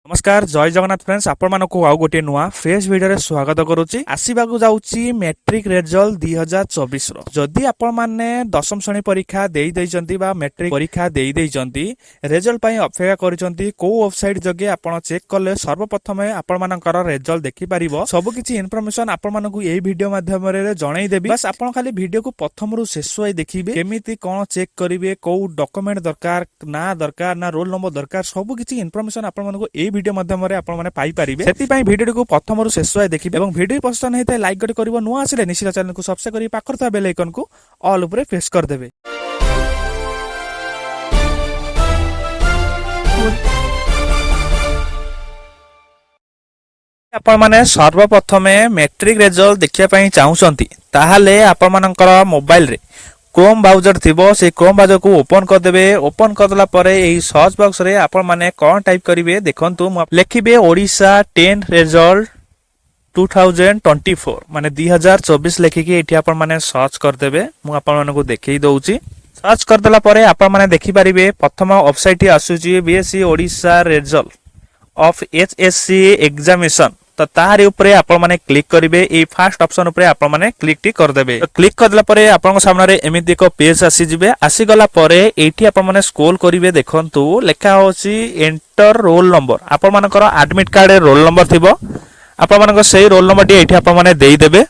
नमस्कार जय जगन्नाथ फ्रेंड्स आपण मानकु आउ गोटे नुआ फ्रेश वीडियो रे स्वागत करूची आसीबाकू जाउची मैट्रिक रिजल्ट 2024 रो जदि आपण माने दशम श्रेणी परीक्षा देई दैचंती बा मैट्रिक परीक्षा देई दैचंती रिजल्ट पई अपेक्षा करिसंती को वेबसाइट जगे आपण चेक करले सर्वप्रथम आपण मानकर रिजल्ट देखि परिबो सब किछि इन्फॉर्मेशन आपण मानकु एई वीडियो माध्यम रे जणाई देबी बस आपण खाली वीडियो को प्रथम रु शेष होई देखिबे केमिति कोन चेक करिवे को डॉक्यूमेंट दरकार ना रोल नंबर दरकार सब किछि इन्फॉर्मेशन आपण मानकु एई वीडियो माध्यम रे आपण माने पाई परिबे सेति पई वीडियो को प्रथम रु शेष होय देखिबे एवं वीडियो पसंद हेते लाइक गटे करिवो नुआ आसिले निश्चित चैनल को सब्सक्राइब करी पाखर था बेल आइकन को ऑल ऊपर प्रेस कर देबे। आपण माने सर्वप्रथम मैट्रिक रिजल्ट देखिया पई चाहुचंती ताहाले आपण मानकर मोबाइल रे क्रोम ब्राउजर थिबो से क्रोम ब्राउजर को ओपन कर देबे ओपन करदला परे एही सर्च बॉक्स रे आपण माने कोन टाइप करिवे देखंतु लिखिबे ओडिशा 10 रिजल्ट 2024 माने 2024 लिखिके एठी आपण माने सर्च कर देबे मु आपण मानको देखै दउची सर्च करदला परे आपण माने देखि परिबे प्रथम वेबसाइट आसुची BSc Odisha result of HSC examination तो ताहारी ऊपर आपण माने क्लिक करिवे ए फर्स्ट ऑप्शन ऊपर आपण माने क्लिक टी कर देबे तो क्लिक करदला परे आपण सामने रे एमिति एक पेज आसी जिवे आसी गला परे एठी आपण माने स्क्रॉल करिवे देखंतु लेखा होची एंटर रोल नंबर आपण मानकर एडमिट कार्ड रे रोल नंबर थिबो आपण मानकर सेही रोल नंबर टी एठी आपण माने देई देबे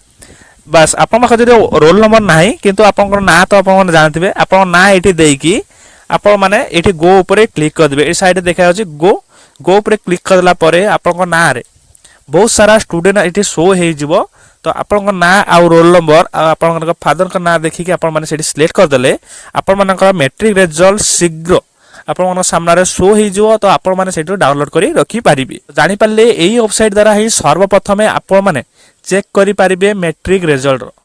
बस आपण माखा जदि रोल नंबर नाही किंतु आपनकर ना तो आपण माने जानथिबे आपण ना एठी देईकी आपण माने एठी गो ऊपर क्लिक कर देबे ए साइड देखा होची गो ऊपर क्लिक करला परे आपनकर ना रे बहुत सारा स्टूडेंट एठी शो हे जिवो तो आपन ना आ रोल नंबर आपन फादर का ना देखि के आपन माने सेठी सिलेक्ट कर देले आपन मानकर मैट्रिक रिजल्ट शीघ्र आपन मन सामने रे शो हे जिवो तो आपन माने सेठी डाउनलोड करी रखी पारिबे जानि पाले एही वेबसाइट द्वारा ही सर्वप्रथम आपन माने चेक करी पारिबे मैट्रिक रिजल्ट